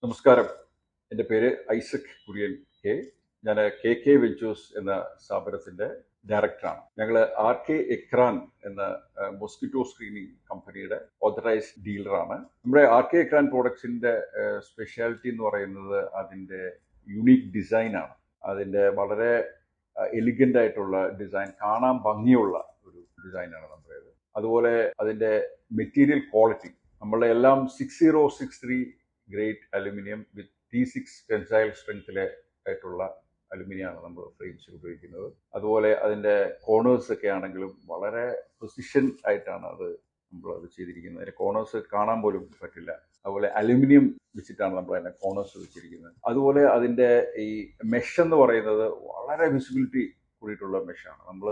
നമസ്കാരം. എൻ്റെ പേര് ഐസക് കുര്യൻ കെ. ഞാൻ കെ കെ വെഞ്ചേഴ്സ് എന്ന സ്ഥാപനത്തിൻ്റെ ഡയറക്ടറാണ്. ഞങ്ങൾ ആർ കെ എക്രാൻ എന്ന മോസ്കിറ്റോ സ്ക്രീനിങ് കമ്പനിയുടെ ഓതറൈസ്ഡ് ഡീലറാണ്. നമ്മുടെ ആർ കെ എക്രാൻ പ്രോഡക്ട്സിൻ്റെ സ്പെഷ്യാലിറ്റി എന്ന് പറയുന്നത് അതിൻ്റെ യുണീക്ക് ഡിസൈനാണ്. അതിൻ്റെ വളരെ എലിഗൻ്റ് ആയിട്ടുള്ള ഡിസൈൻ, കാണാൻ ഭംഗിയുള്ള ഒരു ഡിസൈനാണ് നമ്മുടേത്. അതുപോലെ അതിൻ്റെ മെറ്റീരിയൽ ക്വാളിറ്റി, നമ്മളുടെ എല്ലാം 6063 ഗ്രേഡ് അലുമിനിയം വിത്ത് T6 ടെൻസൈൽ സ്ട്രെങ്ത്തിലെ ആയിട്ടുള്ള അലുമിനിയമാണ് നമ്മൾ ഫ്രെയിംസിൽ ഉപയോഗിക്കുന്നത്. അതുപോലെ അതിൻ്റെ കോർണേഴ്സ് ഒക്കെ ആണെങ്കിലും വളരെ പ്രിസിഷൻ ആയിട്ടാണ് നമ്മൾ ചെയ്തിരിക്കുന്നത്. അതിൻ്റെ കോർണേഴ്സ് കാണാൻ പോലും പറ്റില്ല. അതുപോലെ അലുമിനിയം വെച്ചിട്ടാണ് നമ്മൾ അതിൻ്റെ കോർണേഴ്സ് വെച്ചിരിക്കുന്നത്. അതുപോലെ അതിൻ്റെ ഈ മെഷ് എന്ന് പറയുന്നത് വളരെ വിസിബിലിറ്റി കൂടിയിട്ടുള്ള മെഷാണ്. നമ്മൾ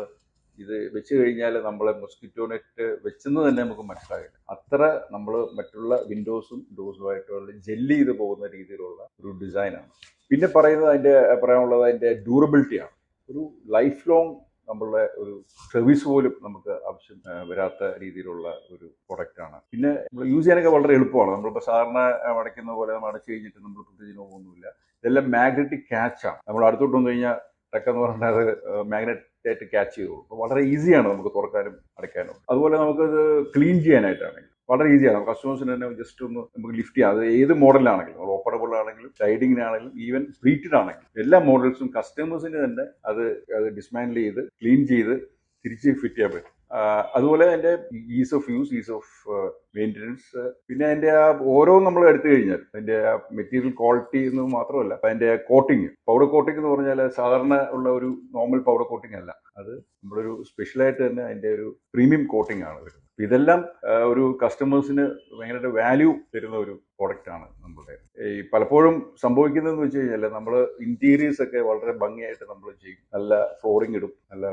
ഇത് വെച്ച് കഴിഞ്ഞാൽ നമ്മളെ മൊസ്കിറ്റോ നെറ്റ് വെച്ചെന്ന് തന്നെ നമുക്ക് മനസ്സിലാകില്ല. അത്ര നമ്മൾ മറ്റുള്ള വിൻഡോസും ഡോസുമായിട്ടുള്ള ജെല്ലി ചെയ്ത് പോകുന്ന രീതിയിലുള്ള ഒരു ഡിസൈനാണ്. പിന്നെ പറയാനുള്ളത് അതിൻ്റെ ഡ്യൂറബിലിറ്റിയാണ്. ഒരു ലൈഫ് ലോങ് നമ്മളുടെ ഒരു സർവീസ് പോലും നമുക്ക് ആവശ്യം വരാത്ത രീതിയിലുള്ള ഒരു പ്രൊഡക്റ്റാണ്. പിന്നെ നമ്മൾ യൂസ് ചെയ്യാനൊക്കെ വളരെ എളുപ്പമാണ്. നമ്മളിപ്പോൾ സാധാരണ അടയ്ക്കുന്ന പോലെ നമ്മൾ അടച്ചു കഴിഞ്ഞിട്ട് നമ്മൾ പ്രത്യേകിച്ച് നോക്കൊന്നുമില്ല. ഇതെല്ലാം മാഗ്നറ്റിക് ക്യാച്ചാണ്. നമ്മൾ അടുത്തോട്ട് വന്നു കഴിഞ്ഞാൽ ടക്കെന്ന് പറഞ്ഞാൽ അത് മാഗ്നറ്റായിട്ട് ക്യാച്ച് ചെയ്തോളൂ. അപ്പോൾ വളരെ ഈസിയാണ് നമുക്ക് തുറക്കാനും അടയ്ക്കാനും. അതുപോലെ നമുക്കത് ക്ലീൻ ചെയ്യാനായിട്ടാണെങ്കിൽ വളരെ ഈസിയാണ്. കസ്റ്റമേഴ്സിന് തന്നെ ജസ്റ്റ് ഒന്ന് നമുക്ക് ലിഫ്റ്റ് ചെയ്യാം. അത് ഏത് മോഡലിലാണെങ്കിലും, ഓപ്പണബിൾ ആണെങ്കിലും, സ്ലൈഡിങ്ങിനാണെങ്കിലും, ഈവൻ പ്ലീറ്റഡ് ആണെങ്കിലും, എല്ലാ മോഡൽസും കസ്റ്റമേഴ്സിന് തന്നെ അത് ഡിസ്മാൻഡിൽ ചെയ്ത് ക്ലീൻ ചെയ്ത് തിരിച്ച് ഫിറ്റ് ചെയ്യാൻ പറ്റും. അതുപോലെ അതിൻ്റെ is of use, is of maintenance, പിന്നെ അതിൻ്റെ ഓരോന്നും നമ്മൾ എടുത്തു കഴിഞ്ഞാൽ അതിൻ്റെ മെറ്റീരിയൽ ക്വാളിറ്റി എന്ന് മാത്രമല്ല, അതിൻ്റെ കോട്ടിങ്, പൗഡർ കോട്ടിംഗ് എന്ന് പറഞ്ഞാൽ സാധാരണ ഉള്ള ഒരു നോർമൽ പൗഡർ കോട്ടിംഗ് അല്ല. അത് നമ്മളൊരു സ്പെഷ്യലായിട്ട് തന്നെ അതിൻ്റെ ഒരു പ്രീമിയം കോട്ടിംഗ് ആണ് വരുന്നത്. ഇതെല്ലാം ഒരു കസ്റ്റമേഴ്സിന് ഭയങ്കര വാല്യൂ തരുന്ന ഒരു പ്രോഡക്റ്റാണ് നമ്മുടെ. ഈ പലപ്പോഴും സംഭവിക്കുന്നതെന്ന് വെച്ച് കഴിഞ്ഞാൽ നമ്മൾ ഇന്റീരിയേഴ്സ് ഒക്കെ വളരെ ഭംഗിയായിട്ട് നമ്മൾ ചെയ്യും. നല്ല ഫ്ലോറിംഗ് ഇടും, നല്ല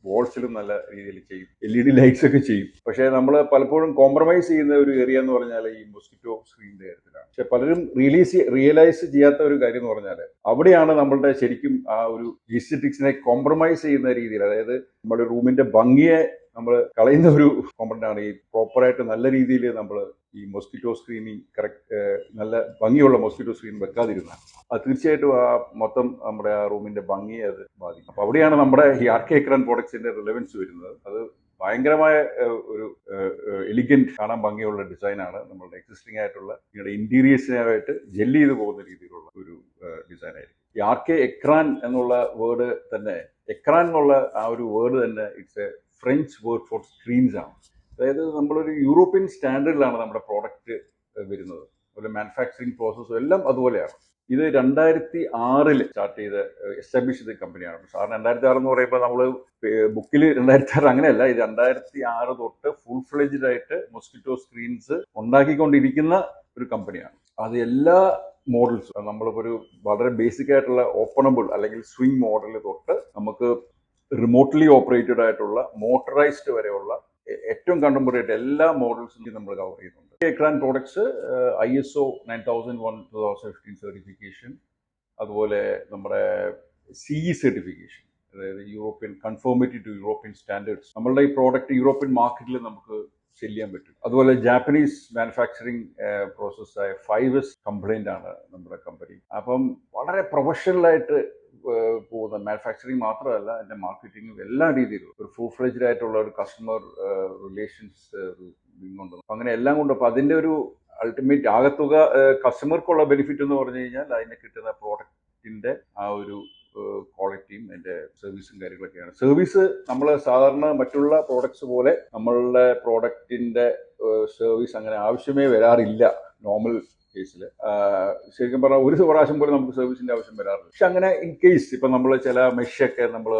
വാൾസിലും നല്ല രീതിയിൽ ചെയ്യും, LED ലൈറ്റ്സ് ഒക്കെ ചെയ്യും. പക്ഷേ നമ്മൾ പലപ്പോഴും കോംപ്രമൈസ് ചെയ്യുന്ന ഒരു ഏരിയ എന്ന് പറഞ്ഞാൽ ഈ മൊസ്കിറ്റോ സ്ക്രീനിന്റെ കാര്യത്തിലാണ്. പക്ഷെ പലരും റിയലൈസ് ചെയ്യാത്ത ഒരു കാര്യം എന്ന് പറഞ്ഞാൽ അവിടെയാണ് നമ്മളുടെ ശരിക്കും ആ ഒരു എസ്തെറ്റിക്സിനെ കോംപ്രമൈസ് ചെയ്യുന്ന രീതിയിൽ, അതായത് നമ്മുടെ റൂമിന്റെ ഭംഗിയെ നമ്മൾ കളയുന്ന ഒരു കോമ്പണന്റാണ് ഈ പ്രോപ്പറായിട്ട് നല്ല രീതിയിൽ നമ്മൾ ഈ മൊസ്കിറ്റോ സ്ക്രീനിങ് നല്ല ഭംഗിയുള്ള മൊസ്കിറ്റോ സ്ക്രീൻ വെക്കാതിരുന്നത്. അത് തീർച്ചയായിട്ടും ആ മൊത്തം നമ്മുടെ ആ റൂമിന്റെ ഭംഗിയെ അത് ബാധിക്കും. അപ്പോൾ അവിടെയാണ് നമ്മുടെ ഈ ആർ കെ എക്രാൻ പ്രോഡക്ട്സിന്റെ റിലവൻസ് വരുന്നത്. അത് ഭയങ്കരമായ ഒരു എലിഗന്റ്, കാണാൻ ഭംഗിയുള്ള ഡിസൈനാണ്. നമ്മളുടെ എക്സിസ്റ്റിംഗ് ആയിട്ടുള്ള നിങ്ങളുടെ ഇന്റീരിയേഴ്സിനായിട്ട് ജെല്ലി ചെയ്ത് പോകുന്ന രീതിയിലുള്ള ഒരു ഡിസൈനായിരിക്കും. ഈ ആർ കെ എക്രാൻ എന്നുള്ള വേർഡ് തന്നെ, എക്രാൻ എന്നുള്ള ആ ഒരു വേർഡ് തന്നെ it's A French word for screens ആണ്. അതായത് നമ്മളൊരു യൂറോപ്യൻ സ്റ്റാൻഡേർഡിലാണ് നമ്മുടെ പ്രോഡക്റ്റ് വരുന്നത്. അതുപോലെ മാനുഫാക്ചറിങ് പ്രോസസ്സും എല്ലാം അതുപോലെയാണ്. ഇത് 2006 സ്റ്റാർട്ട് ചെയ്ത് എസ്റ്റാബ്ലിഷ് ചെയ്ത കമ്പനിയാണ്. സാറിന് 2006 എന്ന് പറയുമ്പോൾ നമ്മൾ ബുക്കിൽ 2006 അങ്ങനെയല്ല. ഇത് 2006 തൊട്ട് ഫുൾ ഫ്ലെഡ്ജ്ഡ് ആയിട്ട് മൊസ്കിറ്റോ സ്ക്രീൻസ് ഉണ്ടാക്കിക്കൊണ്ടിരിക്കുന്ന ഒരു കമ്പനിയാണ്. അത് എല്ലാ മോഡൽസും നമ്മളിപ്പോൾ ഒരു വളരെ ബേസിക് ആയിട്ടുള്ള ഓപ്പണബിൾ അല്ലെങ്കിൽ സ്വിംഗ് മോഡൽ തൊട്ട് നമുക്ക് റിമോട്ട്ലി ഓപ്പറേറ്റഡ് ആയിട്ടുള്ള മോട്ടറൈസ്ഡ് വരെയുള്ള ഏറ്റവും കണ്ടംപററി ആയിട്ട് എല്ലാ മോഡൽസും നമ്മൾ കവർ ചെയ്യുന്നുണ്ട്. എക്രാൻ പ്രോഡക്ട്സ് ISO 9001:2015 സർട്ടിഫിക്കേഷൻ, അതുപോലെ നമ്മുടെ CE സർട്ടിഫിക്കേഷൻ, അതായത് European conformity to European standards. നമ്മളുടെ ഈ പ്രോഡക്റ്റ് യൂറോപ്യൻ മാർക്കറ്റിൽ നമുക്ക് സെല് ചെയ്യാൻ പറ്റും. അതുപോലെ ജാപ്പനീസ് മാനുഫാക്ചറിങ് പ്രോസസ്സായ 5S കംപ്ലൈൻ്റ് ആണ് നമ്മുടെ കമ്പനി. അപ്പം വളരെ പ്രൊഫഷണലായിട്ട് പോകുന്ന മാനുഫാക്ചറിങ് മാത്രമല്ല, അതിൻ്റെ മാർക്കറ്റിങ്ങും എല്ലാ രീതിയിലും ഒരു ഫുൾ ഫ്ലെഡ്ജ്ഡ് ആയിട്ടുള്ള ഒരു കസ്റ്റമർ റിലേഷൻസ് ഉണ്ട്. അപ്പം അങ്ങനെ എല്ലാം കൊണ്ട് അപ്പോൾ അതിൻ്റെ ഒരു അൾട്ടിമേറ്റ് ആകത്തുക കസ്റ്റമർക്കുള്ള ബെനിഫിറ്റ് എന്ന് പറഞ്ഞു കഴിഞ്ഞാൽ അതിന് കിട്ടുന്ന പ്രോഡക്റ്റിൻ്റെ ആ ഒരു ക്വാളിറ്റിയും അതിൻ്റെ സർവീസും കാര്യങ്ങളൊക്കെയാണ്. സർവീസ് നമ്മൾ സാധാരണ മറ്റുള്ള പ്രോഡക്ട്സ് പോലെ നമ്മളുടെ പ്രോഡക്റ്റിൻ്റെ സർവീസ് അങ്ങനെ ആവശ്യമേ വരാറില്ല നോർമൽ കേസിൽ. ശരിക്കും പറഞ്ഞാൽ ഒരു പ്രാവശ്യം പോലും നമുക്ക് സർവീസിന്റെ ആവശ്യം വരാറില്ല. പക്ഷെ അങ്ങനെ ഇൻ കേസ് ഇപ്പം നമ്മൾ ചില മെഷൊക്കെ നമ്മൾ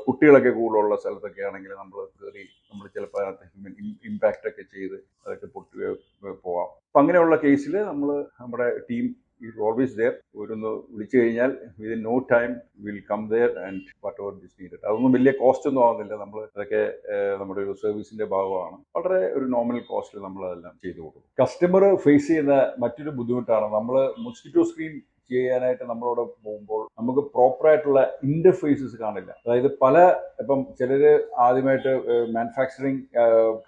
കുട്ടികളൊക്കെ കൂടുതലുള്ള സ്ഥലത്തൊക്കെ ആണെങ്കിൽ നമ്മൾ കയറി നമ്മൾ ചിലപ്പോൾ അതിനകത്ത് ഇമ്പാക്റ്റ് ഒക്കെ ചെയ്ത് അതൊക്കെ പൊട്ടി പോവാം. അപ്പം അങ്ങനെയുള്ള കേസിൽ നമ്മുടെ ടീം ഈസ് ഓൾവേസ് ദെയർ. ഒന്ന് വിളിച്ചു കഴിഞ്ഞാൽ within no time will come there and whatever is needed. അതൊന്നും വലിയ കോസ്റ്റ് ഒന്നും ആവുന്നില്ല. നമ്മൾ അതൊക്കെ നമ്മുടെ ഒരു സർവീസിന്റെ ഭാഗമാണ്. വളരെ ഒരു നോർമൽ കോസ്റ്റിൽ നമ്മൾ അതെല്ലാം ചെയ്തു കൊടുക്കും. കസ്റ്റമർ ഫേസ് ചെയ്യുന്ന മറ്റൊരു ബുദ്ധിമുട്ടാണ്, നമ്മൾ മൊസ്കിറ്റോ സ്ക്രീൻ ചെയ്യാനായിട്ട് നമ്മളോട് പോകുമ്പോൾ നമുക്ക് പ്രോപ്പറായിട്ടുള്ള ഇന്റർഫേസസ് കാണില്ല. അതായത് ഇപ്പം ചിലർ ആദ്യമായിട്ട് മാനുഫാക്ചറിങ്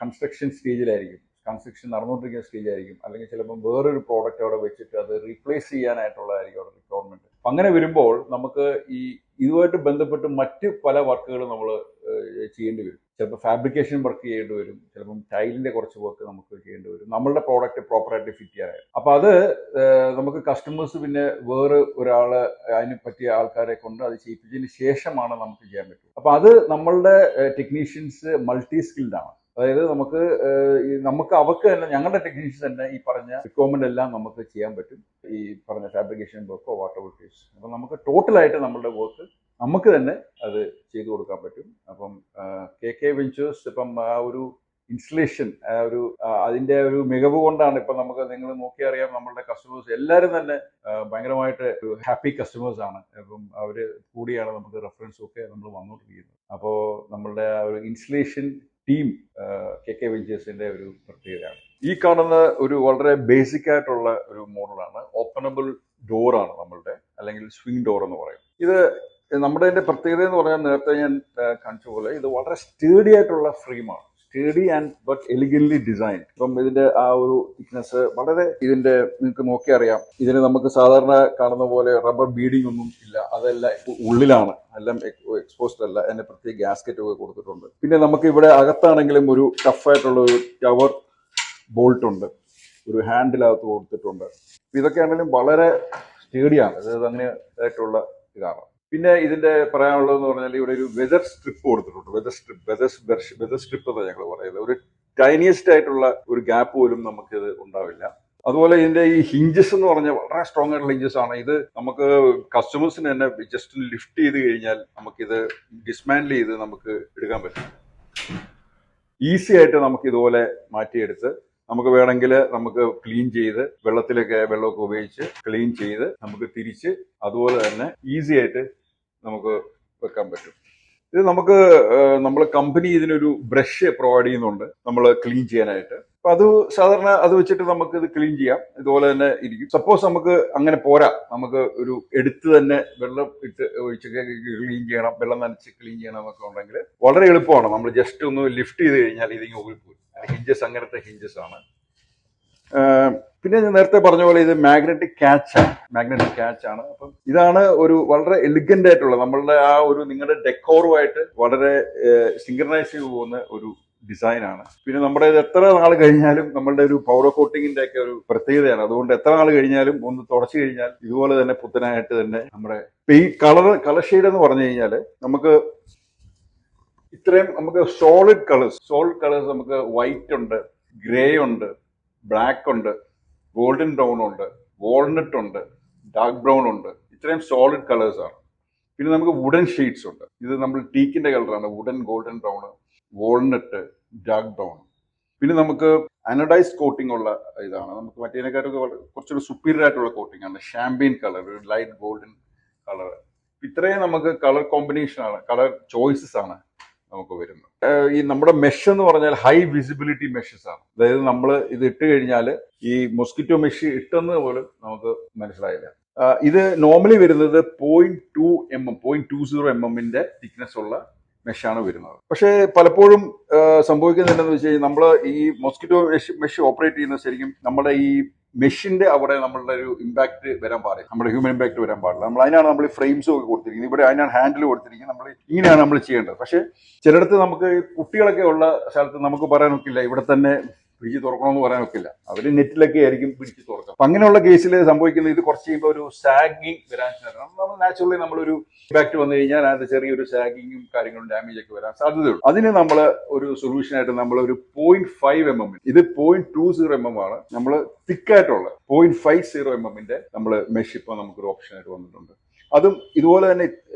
കൺസ്ട്രക്ഷൻ സ്റ്റേജിലായിരിക്കും. കൺസ്ട്രക്ഷൻ നടന്നുകൊണ്ടിരിക്കുന്ന സ്റ്റേജ് ആയിരിക്കും, അല്ലെങ്കിൽ ചിലപ്പോൾ വേറൊരു പ്രോഡക്റ്റ് അവിടെ വെച്ചിട്ട് അത് റീപ്ലേസ് ചെയ്യാനായിട്ടുള്ളതായിരിക്കും അവിടെ റിക്വയർമെന്റ്. അങ്ങനെ വരുമ്പോൾ നമുക്ക് ഈ ഇതുമായിട്ട് ബന്ധപ്പെട്ട് മറ്റ് പല വർക്കുകളും നമ്മൾ ചെയ്യേണ്ടി വരും. ചിലപ്പോൾ ഫാബ്രിക്കേഷൻ വർക്ക് ചെയ്യേണ്ടി വരും, ചിലപ്പം ടൈലിന്റെ കുറച്ച് വർക്ക് നമുക്ക് ചെയ്യേണ്ടി വരും, നമ്മളുടെ പ്രോഡക്റ്റ് പ്രോപ്പറായിട്ട് ഫിറ്റ് ചെയ്യാനായിട്ട്. അപ്പൊ അത് നമുക്ക് കസ്റ്റമേഴ്സ് പിന്നെ വേറെ ഒരാള് അതിന് പറ്റിയ ആൾക്കാരെ കൊണ്ട് അത് ചെയ്യിപ്പിച്ചതിന് ശേഷമാണ് നമുക്ക് ചെയ്യാൻ പറ്റും. അപ്പൊ അത് നമ്മളുടെ ടെക്നീഷ്യൻസ് മൾട്ടി സ്കിൽഡ് ആണ്. അതായത് നമുക്ക് അവർക്ക് തന്നെ, ഞങ്ങളുടെ ടെക്നീഷ്യൻസ് തന്നെ ഈ പറഞ്ഞ റിക്വയർമെന്റ് എല്ലാം നമുക്ക് ചെയ്യാൻ പറ്റും, ഈ പറഞ്ഞ ഫാബ്രിക്കേഷൻ വർക്കോ വാട്ടർ വർക്കേഴ്സ്. അപ്പം നമുക്ക് ടോട്ടലായിട്ട് നമ്മളുടെ വർക്ക് നമുക്ക് തന്നെ അത് ചെയ്തു കൊടുക്കാൻ പറ്റും. അപ്പം KK വെഞ്ചേഴ്സ് ഇപ്പം ആ ഒരു ഇൻസ്റ്റലേഷൻ, അതിന്റെ ഒരു മികവ് കൊണ്ടാണ് ഇപ്പം നമുക്ക്, നിങ്ങൾ നോക്കിയറിയാം, നമ്മളുടെ കസ്റ്റമേഴ്സ് എല്ലാവരും തന്നെ ഭയങ്കരമായിട്ട് ഹാപ്പി കസ്റ്റമേഴ്സ് ആണ്. അപ്പം അവര് കൂടിയാണ് നമുക്ക് റെഫറൻസും ഒക്കെ നമ്മൾ വന്നുകൊണ്ടിരിക്കുന്നത്. അപ്പോൾ നമ്മളുടെ ആ ഒരു ഇൻസ്റ്റലേഷൻ ടീം KK വെഞ്ചേഴ്സിന്റെ ഒരു പ്രത്യേകതയാണ്. ഈ കാണുന്ന ഒരു വളരെ ബേസിക് ആയിട്ടുള്ള ഒരു മോഡലാണ്. ഓപ്പണബിൾ ഡോറാണ് നമ്മളുടെ, അല്ലെങ്കിൽ സ്വിംഗ് ഡോർ എന്ന് പറയും. ഇത് നമ്മുടെ പ്രത്യേകത എന്ന് പറഞ്ഞാൽ നേരത്തെ ഞാൻ കാണിച്ച പോലെ ഇത് വളരെ സ്റ്റേഡി ആയിട്ടുള്ള ഫ്രെയിമാണ്. സ്റ്റേഡി ആൻഡ് ബട്ട് എലിഗന്റ്ലി ഡിസൈൻഡ്. ഇപ്പം ഇതിന്റെ ആ ഒരു തിക്നെസ് വളരെ, ഇതിന്റെ നിങ്ങൾക്ക് നോക്കി അറിയാം, ഇതിന് നമുക്ക് സാധാരണ കാണുന്ന പോലെ റബ്ബർ ബീഡിംഗ് ഒന്നും ഇല്ല, അതെല്ലാം ഉള്ളിലാണ്, എല്ലാം എക്സ്പോസ്ഡ് അല്ല. അതിന്റെ പ്രത്യേക ഗ്യാസ്കറ്റ് ഒക്കെ കൊടുത്തിട്ടുണ്ട്. പിന്നെ നമുക്ക് ഇവിടെ അകത്താണെങ്കിലും ഒരു ടഫായിട്ടുള്ള ഒരു ടവർ ബോൾട്ട് ഉണ്ട്, ഒരു ഹാൻഡിലകത്ത് കൊടുത്തിട്ടുണ്ട്. ഇതൊക്കെയാണെങ്കിലും വളരെ സ്റ്റേഡിയാണ്, അതായത് അങ്ങനെ ആയിട്ടുള്ള ഇതാണ്. പിന്നെ ഇതിന്റെ പറയാനുള്ളതെന്ന് പറഞ്ഞാൽ ഇവിടെ ഒരു വെതർ സ്ട്രിപ്പ് കൊടുത്തിട്ടുണ്ട്. വെതർ സ്ട്രിപ്പ് എന്ന് ഞങ്ങൾ പറയുന്നത്, ഒരു ടൈനിയസ്റ്റ് ആയിട്ടുള്ള ഒരു ഗ്യാപ്പ് പോലും നമുക്കിത് ഉണ്ടാവില്ല. അതുപോലെ ഇതിന്റെ ഈ ഹിഞ്ചസ് എന്ന് പറഞ്ഞാൽ വളരെ സ്ട്രോങ് ആയിട്ടുള്ള ഹിഞ്ചസ് ആണ്. ഇത് നമുക്ക് കസ്റ്റമേഴ്സിന് തന്നെ ജസ്റ്റ് ലിഫ്റ്റ് ചെയ്ത് കഴിഞ്ഞാൽ നമുക്കിത് ഡിസ്മാൻഡിൽ ചെയ്ത് നമുക്ക് എടുക്കാൻ പറ്റും. ഈസി ആയിട്ട് നമുക്ക് ഇതുപോലെ മാറ്റിയെടുത്ത് നമുക്ക് വേണമെങ്കിൽ നമുക്ക് ക്ലീൻ ചെയ്ത് വെള്ളമൊക്കെ ഉപയോഗിച്ച് ക്ലീൻ ചെയ്ത് നമുക്ക് തിരിച്ച് അതുപോലെ തന്നെ ഈസി ആയിട്ട് നമുക്ക് വെക്കാൻ പറ്റും. ഇത് നമുക്ക് നമ്മളെ കമ്പനി ഇതിനൊരു ബ്രഷ് പ്രൊവൈഡ് ചെയ്യുന്നുണ്ട് നമ്മൾ ക്ലീൻ ചെയ്യാനായിട്ട്. അപ്പൊ അത് സാധാരണ അത് വെച്ചിട്ട് നമുക്ക് ഇത് ക്ലീൻ ചെയ്യാം, ഇതുപോലെ തന്നെ ഇരിക്കും. സപ്പോസ് നമുക്ക് അങ്ങനെ പോരാ, നമുക്ക് ഒരു എടുത്ത് തന്നെ വെള്ളം ഇട്ട് ഒഴിച്ച് ക്ലീൻ ചെയ്യണം, വെള്ളം നനച്ച് ക്ലീൻ ചെയ്യണം എന്നൊക്കെ ഉണ്ടെങ്കിൽ വളരെ എളുപ്പമാണ്. നമ്മൾ ജസ്റ്റ് ഒന്ന് ലിഫ്റ്റ് ചെയ്ത് കഴിഞ്ഞാൽ ഇതിങ്ങനെ ഊരിപ്പോയി. ഹിഞ്ചസ് അങ്ങനത്തെ ഹിഞ്ചസ് ആണ്. പിന്നെ ഞാൻ നേരത്തെ പറഞ്ഞ പോലെ ഇത് മാഗ്നറ്റിക് ക്യാച്ച് ആണ്. അപ്പം ഇതാണ് ഒരു വളരെ എലിഗന്റ് ആയിട്ടുള്ള നമ്മളുടെ ആ ഒരു നിങ്ങളുടെ ഡെക്കോറുമായിട്ട് വളരെ സിങ്കർനൈസ് ചെയ്ത് പോകുന്ന ഒരു ഡിസൈൻ ആണ്. പിന്നെ നമ്മുടെ ഇത് എത്ര നാൾ കഴിഞ്ഞാലും നമ്മളുടെ ഒരു പൗഡർ കോട്ടിങ്ങിന്റെ ഒക്കെ ഒരു പ്രത്യേകതയാണ്. അതുകൊണ്ട് എത്ര നാൾ കഴിഞ്ഞാലും ഒന്ന് തുടച്ചു കഴിഞ്ഞാൽ ഇതുപോലെ തന്നെ പുത്തനായിട്ട് തന്നെ നമ്മുടെ ഈ കളർ ഷെയ്ഡ് എന്ന് പറഞ്ഞു കഴിഞ്ഞാൽ നമുക്ക് ഇത്രയും നമുക്ക് സോളിഡ് കളേഴ്സ് നമുക്ക് വൈറ്റ് ഉണ്ട്, ഗ്രേ ഉണ്ട്, ബ്ലാക്ക് ഉണ്ട്, ഗോൾഡൻ ബ്രൗൺ ഉണ്ട്, വാൾനട്ട് ഉണ്ട്, ഡാർക്ക് ബ്രൗൺ ഉണ്ട്. ഇത്രയും സോളിഡ് കളേഴ്സ് ആണ്. പിന്നെ നമുക്ക് വുഡൻ ഷെയ്ഡ്സ് ഉണ്ട്. ഇത് നമ്മൾ ടീക്കിന്റെ കളറാണ്. Wooden, golden brown, walnut, dark brown. പിന്നെ നമുക്ക് അനഡൈസ് കോട്ടിംഗ് ഉള്ള ഇതാണ്. നമുക്ക് മറ്റേതിനെക്കാട്ടൊക്കെ കുറച്ചൊരു സുപ്പീരിയർ ആയിട്ടുള്ള കോട്ടിംഗ് ആണ്. ഷാമ്പെയിൻ കളർ, ഒരു ലൈറ്റ് ഗോൾഡൻ കളർ. ഇത്രയും നമുക്ക് കളർ കോമ്പിനേഷൻ ആണ്, കളർ ചോയ്സസ് ആണ് നമുക്ക് വരുന്നത്. ഈ നമ്മുടെ മെഷ് എന്ന് പറഞ്ഞാൽ ഹൈ വിസിബിലിറ്റി മെഷസ് ആണ്. അതായത് നമ്മൾ ഇത് ഇട്ട് കഴിഞ്ഞാൽ ഈ മൊസ്കിറ്റോ മെഷ് ഇട്ടെന്ന് പോലും നമുക്ക് മനസ്സിലായില്ല. ഇത് നോർമലി വരുന്നത് 0.20 mm തിക്നെസ് ഉള്ള മെഷാണ് വരുന്നത്. പക്ഷേ പലപ്പോഴും സംഭവിക്കുന്നത് എന്താണെന്ന് വെച്ച് കഴിഞ്ഞാൽ നമ്മൾ ഈ മൊസ്കിറ്റോ മെഷ് ഓപ്പറേറ്റ് ചെയ്യുന്ന ശരിക്കും നമ്മുടെ ഈ മെഷിന്റെ അവിടെ നമ്മളുടെ ഒരു ഇമ്പാക്ട് വരാൻ പാടില്ല, നമ്മുടെ ഹ്യൂമൻ ഇമ്പാക്ട് വരാൻ പാടില്ല. അതിനാണ് നമ്മൾ ഫ്രെയിംസ് ഒക്കെ കൊടുത്തിരിക്കുന്നത്. ഇവിടെ അതിനാണ് ഹാൻഡിൽ കൊടുത്തിരിക്കുന്നത്. നമ്മൾ ഇങ്ങനെയാണ് നമ്മൾ ചെയ്യേണ്ടത്. പക്ഷെ ചിലയിടത്ത് നമുക്ക് കുട്ടികളൊക്കെ ഉള്ള സ്ഥലത്ത് നമുക്ക് പറയാൻ ഒക്കില്ല, ഇവിടെ തന്നെ പിടിച്ച് തുറക്കണമെന്ന് പറയാൻ ഒക്കില്ല. അവർ നെറ്റിലൊക്കെ ആയിരിക്കും പിടിച്ച് തുറക്കുക. അപ്പൊ അങ്ങനെയുള്ള കേസിൽ സംഭവിക്കുന്നത് ഇത് കുറച്ച് കഴിയുമ്പോൾ ഒരു സാഗിങ് വരാൻ നമ്മൾ നാച്ചുറലി നമ്മളൊരു ഇമ്പാക്ട് വന്നു കഴിഞ്ഞാൽ അതിന്റെ ചെറിയൊരു സാഗിങ്ങും കാര്യങ്ങളും ഡാമേജ് ഒക്കെ വരാൻ സാധ്യതയുള്ളൂ. അതിന് നമ്മൾ ഒരു സൊല്യൂഷൻ ആയിട്ട് നമ്മൾ ഒരു 0.5 mm, ഇത് 0.20 mm ആണ് നമ്മൾ തിക്കായിട്ടുള്ള 0.50 mm നമ്മൾ മെഷ് ഇപ്പോൾ നമുക്കൊരു ഓപ്ഷൻ ആയിട്ട് വന്നിട്ടുണ്ട്. അതും ഇതുപോലെ തന്നെ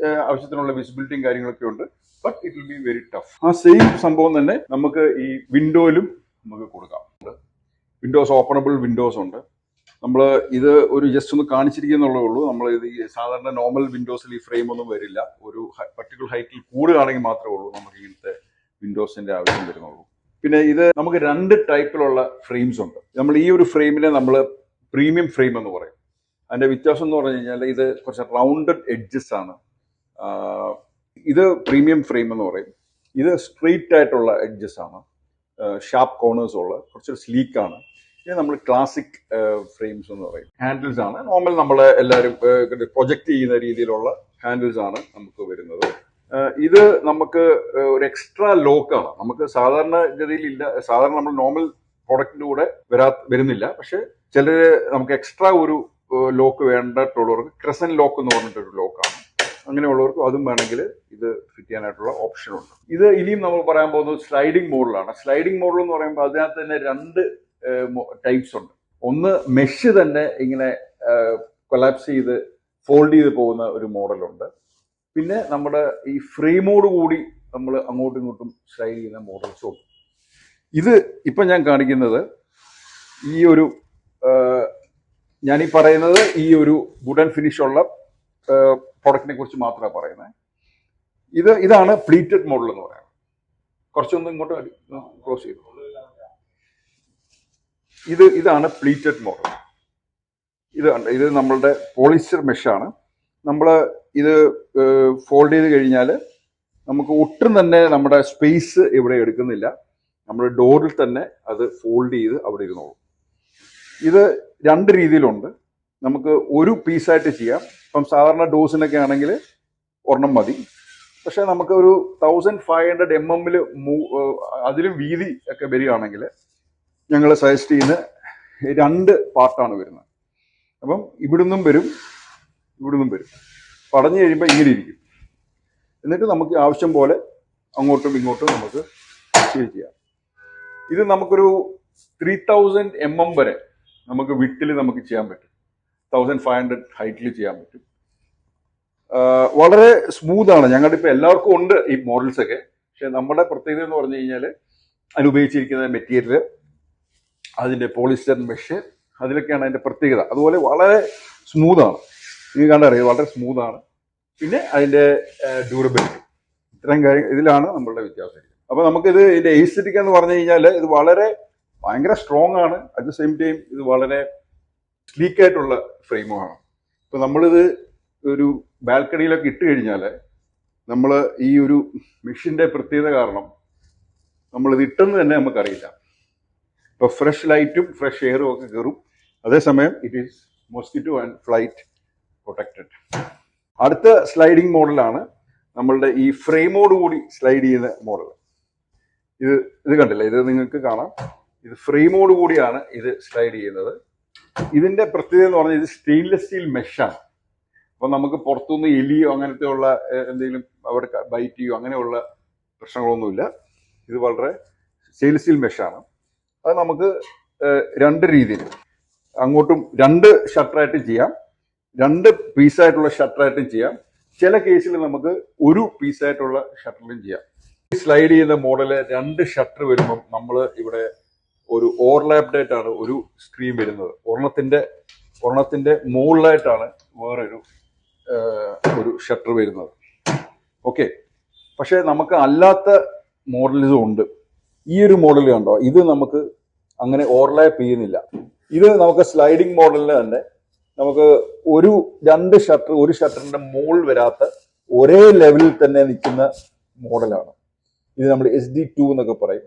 ആവശ്യത്തിനുള്ള വിസിബിലിറ്റിയും കാര്യങ്ങളൊക്കെ ഉണ്ട്. But it will be very tough. ആ സെയിം സംഭവം തന്നെ നമുക്ക് ഈ വിൻഡോയിലും നമുക്ക് കൊടുക്കാം. വിൻഡോസ്, ഓപ്പണബിൾ വിൻഡോസ് ഉണ്ട്. നമ്മൾ ഇത് ഒരു ജസ്റ്റ് ഒന്ന് കാണിച്ചിരിക്കുന്നുള്ളേ ഉള്ളൂ. നമ്മൾ ഇത് ഈ സാധാരണ നോർമൽ വിൻഡോസിൽ ഈ ഫ്രെയിം ഒന്നും വരില്ല. ഒരു പർട്ടിക്കുലർ ഹൈറ്റിൽ കൂടുകയാണെങ്കിൽ മാത്രമേ ഉള്ളൂ നമുക്ക് ഇങ്ങനത്തെ വിൻഡോസിന്റെ ആവശ്യം വരുന്നുള്ളൂ. പിന്നെ ഇത് നമുക്ക് 2 ടൈപ്പിലുള്ള ഫ്രെയിംസ് ഉണ്ട്. നമ്മൾ ഈ ഒരു ഫ്രെയിമിനെ നമ്മൾ പ്രീമിയം ഫ്രെയിം എന്ന് പറയും. അതിന്റെ വ്യത്യാസം എന്ന് പറഞ്ഞു കഴിഞ്ഞാൽ ഇത് കുറച്ച് റൗണ്ടഡ് എഡ്ജസ് ആണ്. ഇത് പ്രീമിയം ഫ്രെയിം എന്ന് പറയും. ഇത് സ്ട്രെയിറ്റ് ആയിട്ടുള്ള എഡ്ജസ് ആണ്. ഷാർപ്പ് കോർണേഴ്സ് ഉള്ള കുറച്ചൊരു സ്ലീക്കാണ്. ഇത് നമ്മൾ ക്ലാസിക് ഫ്രെയിംസ് എന്ന് പറയും. ഹാൻഡിൽസ് ആണ് നോർമൽ നമ്മൾ എല്ലാവരും പ്രൊജക്റ്റ് ചെയ്യുന്ന രീതിയിലുള്ള ഹാൻഡിൽസ് ആണ് നമുക്ക് വരുന്നത്. ഇത് നമുക്ക് ഒരു എക്സ്ട്രാ ലോക്കാണ്. നമുക്ക് സാധാരണ ഗതിയിൽ ഇല്ല, സാധാരണ നമ്മൾ നോർമൽ പ്രോഡക്റ്റിന്റെ കൂടെ വരുന്നില്ല. പക്ഷെ ചിലര് നമുക്ക് എക്സ്ട്രാ ഒരു ലോക്ക് വേണ്ടിട്ടുള്ളവർക്ക് ക്രസൻ ലോക്ക് എന്ന് പറഞ്ഞിട്ടൊരു ലോക്കാണ്. അങ്ങനെയുള്ളവർക്ക് അതും വേണമെങ്കിൽ ഇത് ഫിറ്റ് ചെയ്യാനായിട്ടുള്ള ഓപ്ഷൻ ഉണ്ട്. ഇത് ഇനിയും നമ്മൾ പറയാൻ പോകുന്നത് സ്ലൈഡിംഗ് മോഡലാണ്. സ്ലൈഡിംഗ് മോഡൽ എന്ന് പറയുമ്പോൾ അതിനകത്ത് തന്നെ രണ്ട് ടൈപ്സ് ഉണ്ട്. ഒന്ന് മെഷ് തന്നെ ഇങ്ങനെ കൊളാപ്സ് ചെയ്ത് ഫോൾഡ് ചെയ്ത് പോകുന്ന ഒരു മോഡലുണ്ട്. പിന്നെ നമ്മുടെ ഈ ഫ്രെയിമോട് കൂടി നമ്മൾ അങ്ങോട്ടും ഇങ്ങോട്ടും സ്ലൈഡ് ചെയ്യുന്ന മോഡൽസും ഉണ്ട്. ഇത് ഇപ്പം ഞാൻ കാണിക്കുന്നത് ഈ ഒരു ഞാനീ പറയുന്നത് ഈ ഒരു വുഡൻ ഫിനിഷ് ഉള്ള പ്രോഡക്റ്റിനെ കുറിച്ച് മാത്രമാണ് പറയുന്നത്. ഇതാണ് പ്ലീറ്റഡ് മോഡൽ എന്ന് പറയുന്നത്. കുറച്ചൊന്നും ഇങ്ങോട്ട് ക്ലോസ് ചെയ്തു. ഇതാണ് പ്ലീറ്റഡ് മോഡൽ. ഇത് നമ്മളുടെ പോളിസ്റ്റർ മെഷാണ്. നമ്മൾ ഇത് ഫോൾഡ് ചെയ്ത് കഴിഞ്ഞാൽ നമുക്ക് ഒട്ടും തന്നെ നമ്മുടെ സ്പേസ് ഇവിടെ എടുക്കുന്നില്ല. നമ്മുടെ ഡോറിൽ തന്നെ അത് ഫോൾഡ് ചെയ്ത് അവിടെ ഇരുന്നോളും. ഇത് രണ്ട് രീതിയിലുണ്ട്. നമുക്ക് ഒരു പീസായിട്ട് ചെയ്യാം. ഇപ്പം സാധാരണ ഡോസിനൊക്കെ ആണെങ്കിൽ ഒരെണ്ണം മതി. പക്ഷെ നമുക്ക് ഒരു 1500 mm അതിലും വീതി ഒക്കെ വരികയാണെങ്കിൽ ഞങ്ങൾ സജസ്റ്റ് ചെയ്യുന്ന രണ്ട് പാർട്ടാണ് വരുന്നത്. അപ്പം ഇവിടുന്നും വരും, ഇവിടുന്നും വരും. പടഞ്ഞു കഴിയുമ്പോൾ ഇങ്ങനെ ഇരിക്കും. എന്നിട്ട് നമുക്ക് ആവശ്യം പോലെ അങ്ങോട്ടും ഇങ്ങോട്ടും നമുക്ക് ചെയ്യാം. ഇത് നമുക്കൊരു 3000 mm വരെ നമുക്ക് വിട്ടിൽ നമുക്ക് ചെയ്യാൻ പറ്റും. 1500 ഹൈറ്റിൽ ചെയ്യാൻ പറ്റും. വളരെ സ്മൂത്താണ്. ഞങ്ങളുടെ ഇപ്പം എല്ലാവർക്കും ഉണ്ട് ഈ മോഡൽസ് ഒക്കെ. പക്ഷെ നമ്മുടെ പ്രത്യേകത എന്ന് പറഞ്ഞു കഴിഞ്ഞാൽ അതിനുപയോഗിച്ചിരിക്കുന്ന മെറ്റീരിയൽ, അതിൻ്റെ പോളിസ്റ്റർ മെഷ്, അതിലൊക്കെയാണ് അതിൻ്റെ പ്രത്യേകത. അതുപോലെ വളരെ സ്മൂത്താണ്. നിങ്ങൾക്ക് കണ്ടറിയാം, വളരെ സ്മൂത്താണ്. പിന്നെ അതിൻ്റെ ഡ്യൂറബിലിറ്റി, ഇത്തരം കാര്യം ഇതിലാണ് നമ്മളുടെ വ്യത്യാസം. അപ്പോൾ നമുക്കിത് ഇതിൻ്റെ എസ്തെറ്റിക് എന്ന് പറഞ്ഞു കഴിഞ്ഞാൽ ഇത് വളരെ ഭയങ്കര സ്ട്രോങ് ആണ്. അറ്റ് ദ സെയിം ടൈം ഇത് വളരെ സ്ലീക്കായിട്ടുള്ള ഫ്രെയിമുമാണ്. ഇപ്പോൾ നമ്മളിത് ഒരു ബാൽക്കണിയിലൊക്കെ ഇട്ട് കഴിഞ്ഞാൽ നമ്മൾ ഈ ഒരു മെഷീൻ്റെ പ്രത്യേകത കാരണം നമ്മളിത് ഇട്ടെന്ന് തന്നെ നമുക്കറിയില്ല. ഇപ്പോൾ ഫ്രഷ് ലൈറ്റും ഫ്രഷ് എയറും ഒക്കെ കയറും. അതേസമയം it is mosquito and flight protected. അടുത്ത സ്ലൈഡിംഗ് മോഡലാണ് നമ്മളുടെ ഈ ഫ്രെയിമോട് കൂടി സ്ലൈഡ് ചെയ്യുന്ന മോഡൽ. ഇത് കണ്ടില്ലേ, ഇത് നിങ്ങൾക്ക് കാണാം. ഇത് ഫ്രെയിമോട് കൂടിയാണ് ഇത് സ്ലൈഡ് ചെയ്യുന്നത്. ഇതിന്റെ പ്രത്യേകത എന്ന് പറഞ്ഞാൽ ഇത് സ്റ്റെയിൻലെസ് സ്റ്റീൽ മെഷാണ്. അപ്പം നമുക്ക് പുറത്തുനിന്ന് എലിയോ അങ്ങനത്തെ ഉള്ള എന്തെങ്കിലും അവിടെ ബൈറ്റ് ചെയ്യോ അങ്ങനെയുള്ള പ്രശ്നങ്ങളൊന്നുമില്ല. ഇത് വളരെ സ്റ്റെയിൻലെസ് സ്റ്റീൽ മെഷാണ്. അത് നമുക്ക് രണ്ട് രീതിയിൽ അങ്ങോട്ടും രണ്ട് ഷട്ടറായിട്ടും ചെയ്യാം, രണ്ട് പീസായിട്ടുള്ള ഷട്ടറായിട്ടും ചെയ്യാം. ചില കേസിൽ നമുക്ക് ഒരു പീസായിട്ടുള്ള ഷട്ടറിലും ചെയ്യാം. സ്ലൈഡ് ചെയ്യുന്ന മോഡല് രണ്ട് ഷട്ടർ വരുമ്പം നമ്മൾ ഇവിടെ ഒരു ഓവർലാപ്ഡ് ആയിട്ടാണ് ഒരു സ്ക്രീൻ വരുന്നത്. ഒരെണ്ണത്തിന്റെ മുകളിലായിട്ടാണ് വേറൊരു ഷട്ടർ വരുന്നത്. ഓക്കെ, പക്ഷെ നമുക്ക് അല്ലാത്ത മോഡൽസും ഉണ്ട്. ഈ ഒരു മോഡൽ കണ്ടോ, ഇത് നമുക്ക് അങ്ങനെ ഓവർലാപ്പ് ചെയ്യുന്നില്ല. ഇത് നമുക്ക് സ്ലൈഡിംഗ് മോഡലിന് തന്നെ നമുക്ക് രണ്ട് ഷട്ടർ, ഒരു ഷട്ടറിന്റെ മുകളിൽ വരാത്ത ഒരേ ലെവലിൽ തന്നെ നിൽക്കുന്ന മോഡലാണ്. ഇത് നമ്മൾ SD2 എന്നൊക്കെ പറയും.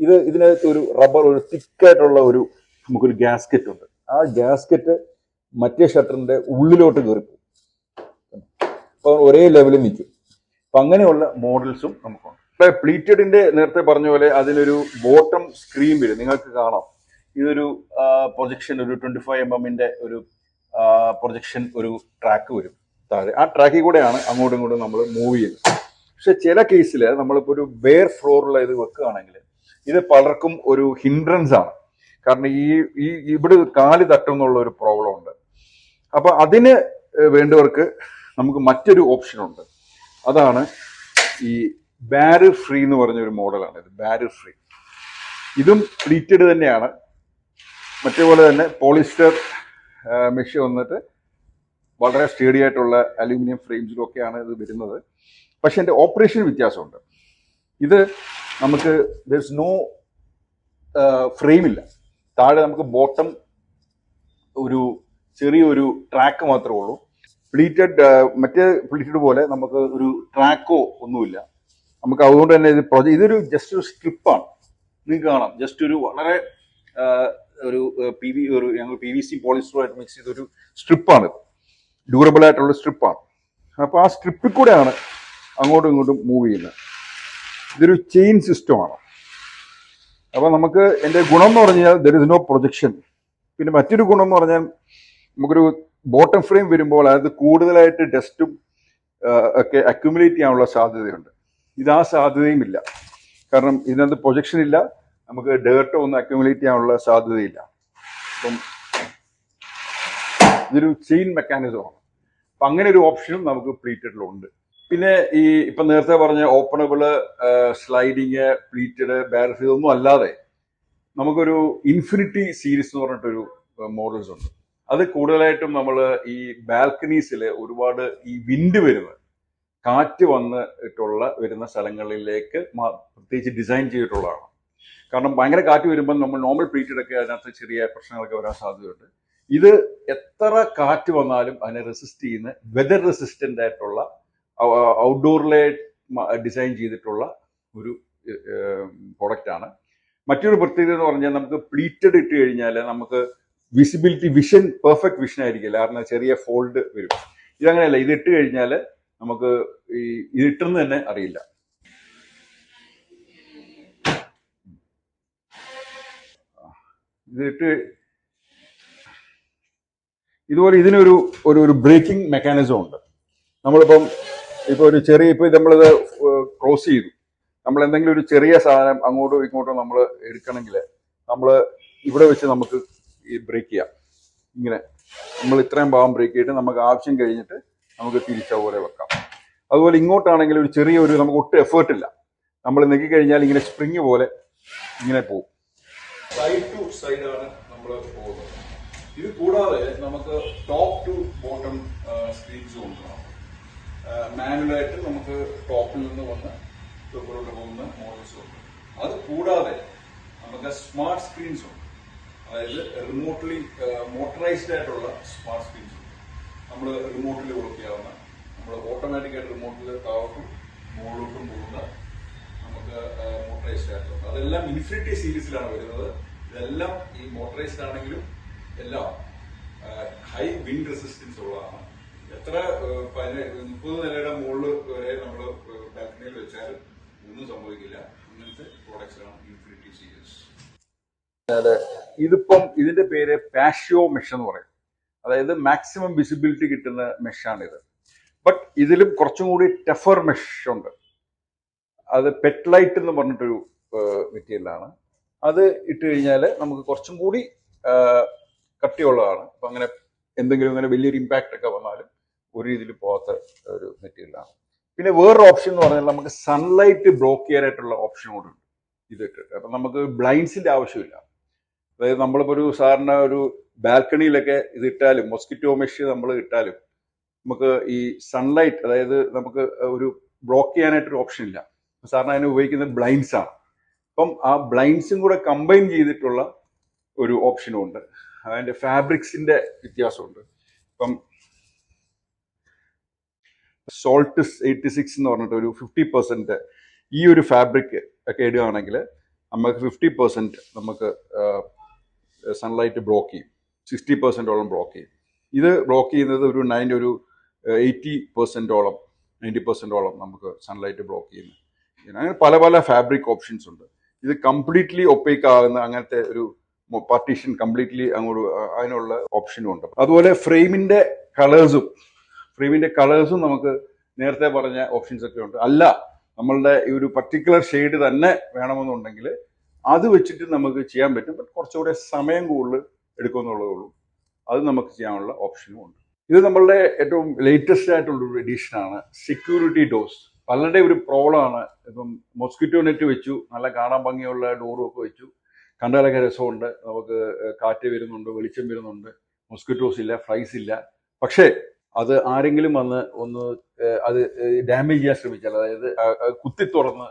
ഇതിനകത്ത് ഒരു റബ്ബർ, ഒരു തിക്കായിട്ടുള്ള നമുക്കൊരു ഗ്യാസ്കറ്റ് ഉണ്ട്. ആ ഗ്യാസ്കറ്റ് മറ്റേ ഷട്ടറിന്റെ ഉള്ളിലോട്ട് കയറിപ്പോകും. അപ്പൊ ഒരേ ലെവലിൽ നിൽക്കും. അപ്പൊ അങ്ങനെയുള്ള മോഡൽസും നമുക്കുണ്ട്. ഇപ്പൊ പ്ലീറ്റഡിന്റെ നേരത്തെ പറഞ്ഞ പോലെ അതിനൊരു ബോട്ടം സ്ക്രീൻ വരും, നിങ്ങൾക്ക് കാണാം. ഇതൊരു പ്രൊജക്ഷൻ, ഒരു 25 mm ഒരു പ്രൊജക്ഷൻ, ഒരു ട്രാക്ക് വരും താഴെ. ആ ട്രാക്കിൽ കൂടെയാണ് അങ്ങോട്ടും ഇങ്ങോട്ടും നമ്മൾ മൂവ് ചെയ്യുന്നത്. പക്ഷെ ചില കേസിൽ നമ്മളിപ്പോൾ ഒരു ബെയർ ഫ്ലോറിൽ ഇത് വെക്കുകയാണെങ്കിൽ ഇത് പലർക്കും ഒരു ഹിൻഡ്രൻസ് ആണ്. കാരണം ഇവിടെ കാല് തട്ടുന്നുള്ള ഒരു പ്രോബ്ലം ഉണ്ട്. അപ്പൊ അതിന് വേണ്ടവർക്ക് നമുക്ക് മറ്റൊരു ഓപ്ഷൻ ഉണ്ട്. അതാണ് ഈ ബാരിയർ ഫ്രീ എന്ന് പറഞ്ഞൊരു മോഡലാണ്. ഇത് ബാരിയർ ഫ്രീ. ഇതും പ്ലീറ്റഡ് തന്നെയാണ്. മറ്റേപോലെ തന്നെ പോളിസ്റ്റർ മെഷ് വന്നിട്ട് വളരെ സ്റ്റേഡി ആയിട്ടുള്ള അലൂമിനിയം ഫ്രെയിംസിലൊക്കെയാണ് ഇത് വരുന്നത്. പക്ഷെ എൻ്റെ ഓപ്പറേഷൻ വ്യത്യാസമുണ്ട്. ഇത് നമുക്ക് നോ ഫ്രെയിമില്ല. താഴെ നമുക്ക് ബോട്ടം ഒരു ചെറിയൊരു ട്രാക്ക് മാത്രമേ ഉള്ളൂ. മറ്റേ പ്ലീറ്റഡ് പോലെ നമുക്ക് ഒരു ട്രാക്കോ ഒന്നുമില്ല. നമുക്ക് അതുകൊണ്ട് തന്നെ ഇതൊരു ജസ്റ്റ് ഒരു സ്ട്രിപ്പാണ്. നിങ്ങൾക്ക് കാണാം ജസ്റ്റ് ഒരു വളരെ ഒരു ഞങ്ങൾ PVC പോളിസ്റ്ററുമായിട്ട് മിക്സ് ചെയ്തൊരു സ്ട്രിപ്പാണ്, ഡ്യൂറബിൾ ആയിട്ടുള്ള സ്ട്രിപ്പാണ്. അപ്പോൾ ആ സ്ട്രിപ്പിൽ കൂടെയാണ് അങ്ങോട്ടും ഇങ്ങോട്ടും മൂവ് ചെയ്യുന്നത്. ഇതൊരു ചെയിൻ സിസ്റ്റമാണ്. അപ്പോൾ നമുക്ക് എൻ്റെ ഗുണം എന്ന് പറഞ്ഞാൽ ദർ ഇസ് നോ പ്രൊജക്ഷൻ. പിന്നെ മറ്റൊരു ഗുണം എന്ന് പറഞ്ഞാൽ നമുക്കൊരു ബോട്ടം ഫ്രെയിം വരുമ്പോൾ അത് കൂടുതലായിട്ട് ഡസ്റ്റും ഒക്കെ അക്യുമുലേറ്റ് ചെയ്യാനുള്ള സാധ്യതയുണ്ട്. ഇത് ആ സാധ്യതയും ഇല്ല, കാരണം ഇതിനകത്ത് പ്രൊജക്ഷൻ ഇല്ല, നമുക്ക് ഡേർട്ടോ ഒന്നും അക്യുമുലേറ്റ് ചെയ്യാനുള്ള സാധ്യതയില്ല. അപ്പം ഇതൊരു ചെയിൻ മെക്കാനിസമാണ്. അപ്പം അങ്ങനെ ഒരു ഓപ്ഷനും നമുക്ക് പ്ലീറ്റഡിലുണ്ട്. പിന്നെ ഈ ഇപ്പം നേരത്തെ പറഞ്ഞ ഓപ്പണബിള്, സ്ലൈഡിങ്, പ്ലീറ്റഡ്, ബാരസ് ഇതൊന്നും അല്ലാതെ നമുക്കൊരു ഇൻഫിനിറ്റി സീരീസ് എന്ന് പറഞ്ഞിട്ടൊരു മോഡൽസ് ഉണ്ട്. അത് കൂടുതലായിട്ടും നമ്മൾ ഈ ബാൽക്കണീസിൽ ഒരുപാട് ഈ വിൻഡ് വരുന്നത്, കാറ്റ് വരുന്ന സ്ഥലങ്ങളിലേക്ക് പ്രത്യേകിച്ച് ഡിസൈൻ ചെയ്തിട്ടുള്ളതാണ്. കാരണം ഭയങ്കര കാറ്റ് വരുമ്പോൾ നമ്മൾ നോർമൽ പ്ലീറ്റഡൊക്കെ അതിനകത്ത് ചെറിയ പ്രശ്നങ്ങളൊക്കെ വരാൻ സാധ്യതയുണ്ട്. ഇത് എത്ര കാറ്റ് വന്നാലും അതിനെ റെസിസ്റ്റ് ചെയ്യുന്ന വെതർ റെസിസ്റ്റൻ്റ് ആയിട്ടുള്ള ഔട്ട്ഡോറിലെ ഡിസൈൻ ചെയ്തിട്ടുള്ള ഒരു പ്രൊഡക്റ്റാണ്. മറ്റൊരു പ്രത്യേകത എന്ന് പറഞ്ഞാൽ നമുക്ക് പ്ലീറ്റഡ് ഇട്ട് കഴിഞ്ഞാൽ നമുക്ക് വിഷൻ പെർഫെക്റ്റ് വിഷൻ ആയിരിക്കില്ല, കാരണം ചെറിയ ഫോൾഡ് വരും. ഇതങ്ങനെയല്ല, ഇത് ഇട്ട് കഴിഞ്ഞാൽ നമുക്ക് ഇത് ഇട്ടെന്ന് തന്നെ അറിയില്ല. ഇതിട്ട് ഇതുപോലെ ഇതിനൊരു ഒരു ബ്രേക്കിംഗ് മെക്കാനിസം ഉണ്ട്. നമ്മളിപ്പം ഒരു ചെറിയ നമ്മളിത് ക്രോസ് ചെയ്തു, നമ്മൾ എന്തെങ്കിലും ഒരു ചെറിയ സാധനം അങ്ങോട്ടോ ഇങ്ങോട്ടോ നമ്മൾ എടുക്കണമെങ്കിൽ നമ്മൾ ഇവിടെ വെച്ച് നമുക്ക് ഈ ബ്രേക്ക് ചെയ്യാം. ഇങ്ങനെ നമ്മൾ ഇത്രയും ഭാഗം ബ്രേക്ക് ചെയ്തിട്ട് നമുക്ക് ആവശ്യം കഴിഞ്ഞിട്ട് നമുക്ക് തിരിച്ചതുപോലെ വെക്കാം. അതുപോലെ ഇങ്ങോട്ടാണെങ്കിൽ ഒരു നമുക്ക് ഒട്ടും എഫേർട്ടില്ല, നമ്മൾ നെക്കിക്കഴിഞ്ഞാൽ ഇങ്ങനെ സ്പ്രിങ് പോലെ ഇങ്ങനെ പോകും. സൈഡ് ടു സൈഡാണ് നമ്മൾ പോകുന്നത്. ഇത് കൂടാതെ നമുക്ക് ടോപ്പ് ടു ബോട്ടം സ്ക്രീൻസ് കൊണ്ടുപോകാം. മാനുവലായിട്ട് നമുക്ക് ടോപ്പിൽ നിന്ന് വന്ന് ടോപ്പിലോട്ട് പോകുന്ന മോഡൽസ് ഉണ്ട്. അത് കൂടാതെ നമുക്ക് സ്മാർട്ട് സ്ക്രീൻസ് ഉണ്ട്, അതായത് റിമോട്ട്ലി മോട്ടറൈസ്ഡ് ആയിട്ടുള്ള സ്മാർട്ട് സ്ക്രീൻസ് ഉണ്ട്. നമ്മൾ റിമോട്ടിൽ വർക്ക് ചെയ്യാവുന്ന, നമ്മൾ ഓട്ടോമാറ്റിക്കായിട്ട് റിമോട്ടിൽ താഴോട്ടും മുകളിലോട്ടും പോകുന്ന നമുക്ക് മോട്ടറൈസ്ഡ് ആയിട്ടുള്ള, അതെല്ലാം ഇൻഫിനിറ്റി സീരീസിലാണ് വരുന്നത്. ഇതെല്ലാം ഈ മോട്ടറൈസ്ഡ് ആണെങ്കിലും എല്ലാം ഹൈ വിൻഡ് റെസിസ്റ്റൻസ് ഉള്ളതാണ്. എത്ര 30 നിലയുടെ മുകളിൽ വരെ നമ്മൾ ബാൽക്കണിയിൽ വെച്ചാൽ ഒന്നും സംഭവിക്കില്ല. അങ്ങനത്തെ പ്രോഡക്ട്സാണ് ഇൻഫിനിറ്റി സീരീസ്. ഇതിന്റെ പേര് പാഷ്യോ മെഷ് എന്ന് പറയും, അതായത് മാക്സിമം വിസിബിലിറ്റി കിട്ടുന്ന മെഷാണിത്. ബട്ട് ഇതിലും കുറച്ചും കൂടി ടഫർ മെഷ് ഉണ്ട്. അത് പെറ്റ്ലൈറ്റ് എന്ന് പറഞ്ഞിട്ടൊരു മെറ്റീരിയലാണ്. അത് ഇട്ട് കഴിഞ്ഞാൽ നമുക്ക് കുറച്ചും കൂടി കട്ടിയുള്ളതാണ്. അപ്പം അങ്ങനെ എന്തെങ്കിലും ഇങ്ങനെ വലിയൊരു ഇമ്പാക്റ്റ് ഒക്കെ വന്നാലും ഒരു രീതിയിൽ പോകാത്ത ഒരു മെറ്റീരിയലാണ്. പിന്നെ വേറൊരു ഓപ്ഷൻ എന്ന് പറഞ്ഞാൽ നമുക്ക് സൺലൈറ്റ് ബ്ലോക്ക് ചെയ്യാനായിട്ടുള്ള ഓപ്ഷൻ കൂടെ ഉണ്ട് ഇത് ഇട്ടിട്ട്. അപ്പം നമുക്ക് ബ്ലൈൻഡ്സിന്റെ ആവശ്യമില്ല. അതായത് നമ്മളിപ്പോൾ ഒരു സാധാരണ ഒരു ബാൽക്കണിയിലൊക്കെ ഇത് ഇട്ടാലും, മൊസ്കിറ്റോ മെഷ് നമ്മൾ ഇട്ടാലും നമുക്ക് ഈ സൺലൈറ്റ്, അതായത് നമുക്ക് ഒരു ബ്ലോക്ക് ചെയ്യാനായിട്ടൊരു ഓപ്ഷൻ ഇല്ല. സാധാരണ അതിന് ഉപയോഗിക്കുന്നത് ബ്ലൈൻഡ്സ് ആണ്. അപ്പം ആ ബ്ലൈൻഡ്സും കൂടെ കമ്പൈൻ ചെയ്തിട്ടുള്ള ഒരു ഓപ്ഷനും ഉണ്ട്. അതിൻ്റെ ഫാബ്രിക്സിന്റെ വ്യത്യാസമുണ്ട്. ഇപ്പം സോൾട്ട് 86 എന്ന് പറഞ്ഞിട്ട് ഒരു 50% ഈ ഒരു ഫാബ്രിക് ഒക്കെ ഇടുകയാണെങ്കിൽ നമുക്ക് 50% നമുക്ക് സൺലൈറ്റ് ബ്ലോക്ക് ചെയ്യും, 60%ഓളം ബ്ലോക്ക് ചെയ്യും. ഇത് ബ്ലോക്ക് ചെയ്യുന്നത് ഒരു 80%ഓളം 90%ഓളം നമുക്ക് സൺലൈറ്റ് ബ്ലോക്ക് ചെയ്യുന്നു. അങ്ങനെ പല പല ഫാബ്രിക് ഓപ്ഷൻസ് ഉണ്ട്. ഇത് കംപ്ലീറ്റ്ലി ഒപ്പേക്ക് ആകുന്ന അങ്ങനത്തെ ഒരു പാർട്ടീഷൻ കംപ്ലീറ്റ്ലി അങ്ങോട്ട് അതിനുള്ള ഓപ്ഷനും ഉണ്ട്. അതുപോലെ ഫ്രെയിമിന്റെ കളേഴ്സും നമുക്ക് നേരത്തെ പറഞ്ഞ ഓപ്ഷൻസ് ഒക്കെ ഉണ്ട്. അല്ല, നമ്മളുടെ ഈ ഒരു പർട്ടിക്കുലർ ഷെയ്ഡ് തന്നെ വേണമെന്നുണ്ടെങ്കിൽ അത് വെച്ചിട്ട് നമുക്ക് ചെയ്യാൻ പറ്റും. ബട്ട് കുറച്ചുകൂടെ സമയം കൂടുതൽ എടുക്കുമെന്നുള്ളതേ ഉള്ളൂ. അത് നമുക്ക് ചെയ്യാനുള്ള ഓപ്ഷനും ഉണ്ട്. ഇത് നമ്മളുടെ ഏറ്റവും ലേറ്റസ്റ്റ് ആയിട്ടുള്ളൊരു എഡീഷനാണ് സെക്യൂരിറ്റി ഡോർസ്. പലരുടെ ഒരു പ്രോബ്ലമാണ്. ഇപ്പം മൊസ്കിറ്റോ നെറ്റ് വെച്ചു, നല്ല കാണാൻ ഭംഗിയുള്ള ഡോറും ഒക്കെ വെച്ചു, കണ്ടാലൊക്കെ രസമുണ്ട്, നമുക്ക് കാറ്റ് വരുന്നുണ്ട്, വെളിച്ചം വരുന്നുണ്ട്, മൊസ്കിറ്റോസ് ഇല്ല, ഫ്ലൈസ് ഇല്ല. പക്ഷേ അത് ആരെങ്കിലും വന്ന് അത് ഡാമേജ് ചെയ്യാൻ ശ്രമിച്ചാൽ, അതായത് കുത്തി തുറന്ന്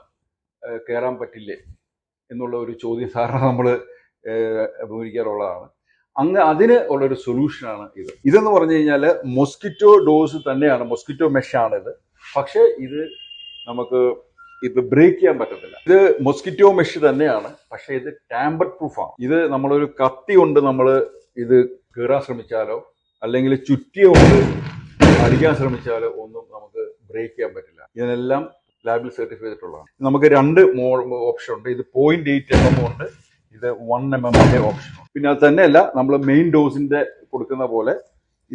കയറാൻ പറ്റില്ലേ എന്നുള്ള ഒരു ചോദ്യം സാധാരണ നമ്മൾ അഭിമുഖീകരിക്കാറുള്ളതാണ്. അതിന് ഉള്ളൊരു സൊല്യൂഷനാണ് ഇതെന്ന് പറഞ്ഞു കഴിഞ്ഞാൽ മൊസ്കിറ്റോ ഡോസ് തന്നെയാണ്, മൊസ്കിറ്റോ മെഷാണിത്. പക്ഷേ ഇത് നമുക്ക് ഇത് ബ്രേക്ക് ചെയ്യാൻ പറ്റത്തില്ല. ഇത് മൊസ്കിറ്റോ മെഷ് തന്നെയാണ്, പക്ഷെ ഇത് ടാമ്പർ പ്രൂഫാണ്. ഇത് നമ്മളൊരു കത്തി കൊണ്ട് നമ്മൾ ഇത് കീറാൻ ശ്രമിച്ചാലോ അല്ലെങ്കിൽ ചുറ്റിയ കൊണ്ട് അടിക്കാൻ ശ്രമിച്ചാലോ ഒന്നും നമുക്ക് ബ്രേക്ക് ചെയ്യാൻ പറ്റില്ല. ഇതിനെല്ലാം ലാബിൽ സർട്ടിഫൈ ചെയ്തിട്ടുള്ളതാണ്. നമുക്ക് 2 ഓപ്ഷൻ ഉണ്ട്. ഇത് 0.8 mm ഉണ്ട്, ഇത് 1 mm ഓപ്ഷൻ. പിന്നെ അത് തന്നെയല്ല, നമ്മൾ മെയിൻ ഡോസിന്റെ കൊടുക്കുന്ന പോലെ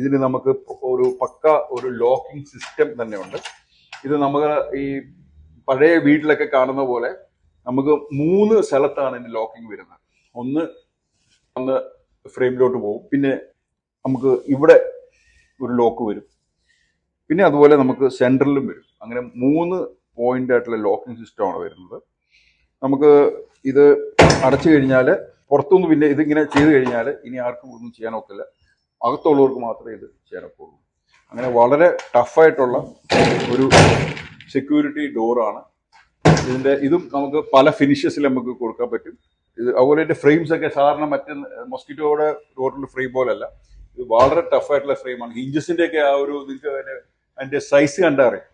ഇതിന് നമുക്ക് ഒരു പക്ക ഒരു ലോക്കിംഗ് സിസ്റ്റം തന്നെ ഉണ്ട്. ഇത് നമുക്ക് ഈ പഴയ വീട്ടിലൊക്കെ കാണുന്ന പോലെ നമുക്ക് 3 സ്ഥലത്താണ് ഇതിന്റെ ലോക്കിംഗ് വരുന്നത്. ഒന്ന് ഫ്രെയിമിലോട്ട് പോകും, പിന്നെ നമുക്ക് ഇവിടെ ഒരു ലോക്ക് വരും, പിന്നെ അതുപോലെ നമുക്ക് സെൻട്രലിലും വരും. അങ്ങനെ 3 പോയിന്റ് ആയിട്ടുള്ള ലോക്കിംഗ് സിസ്റ്റമാണ് വരുന്നത്. നമുക്ക് ഇത് അടച്ചു കഴിഞ്ഞാൽ പുറത്തുനിന്ന് പിന്നെ ഇതിങ്ങനെ ചെയ്ത് കഴിഞ്ഞാൽ ഇനി ആർക്കും ഒന്നും ചെയ്യാൻ ഒക്കില്ല, അകത്തുള്ളവർക്ക് മാത്രമേ ഇത് ചെയ്യാൻ ഒക്കുള്ളൂ. അങ്ങനെ വളരെ ടഫായിട്ടുള്ള ഒരു സെക്യൂരിറ്റി ഡോറാണ്. ഇതും നമുക്ക് പല ഫിനിഷസിൽ നമുക്ക് കൊടുക്കാൻ പറ്റും. ഇത് അതുപോലെ ഇതിന്റെ ഫ്രെയിംസ് ഒക്കെ സാധാരണ മറ്റ് മൊസ്കിറ്റോയുടെ ഡോറിന്റെ ഫ്രെയിം പോലല്ല, ഇത് വളരെ ടഫായിട്ടുള്ള ഫ്രെയിമാണ്. ഹിഞ്ചസിന്റെ ഒക്കെ ആ ഒരു നിങ്ങൾക്ക് അതിന്റെ സൈസ് കണ്ടാൽ അറിയാം.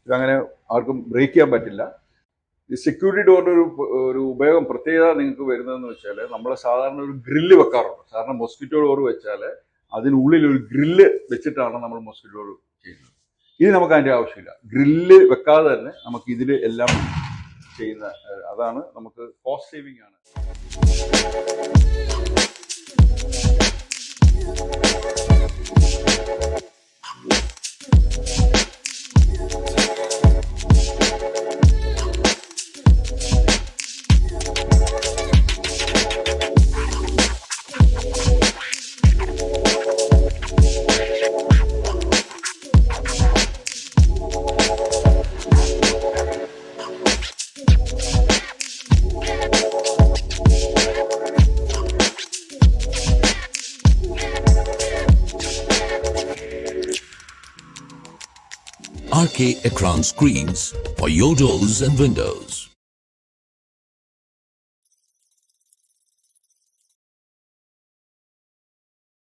ഇതങ്ങനെ ആർക്കും ബ്രേക്ക് ചെയ്യാൻ പറ്റില്ല. ഈ സെക്യൂരിറ്റി ഡോറിന്റെ ഒരു ഉപയോഗം പ്രത്യേകത നിങ്ങൾക്ക് വരുന്നതെന്ന് വെച്ചാൽ, നമ്മൾ സാധാരണ ഒരു ഗ്രില്ല് വെക്കാറുണ്ട്. സാധാരണ മൊസ്കിറ്റോ ഡോർ വെച്ചാൽ അതിനുള്ളിൽ ഒരു ഗ്രില്ല് വെച്ചിട്ടാണ് നമ്മൾ മൊസ്കിറ്റോ ഡോർ ചെയ്യുന്നത്. ഇത് നമുക്ക് അതിന്റെ ആവശ്യമില്ല. ഗ്രില്ല് വെക്കാതെ തന്നെ നമുക്ക് ഇതിൽ എല്ലാം ചെയ്യുന്ന, അതാണ് നമുക്ക് കോസ്റ്റ് സേവിംഗ് ആണ്. RK Ekran screens for your doors and windows.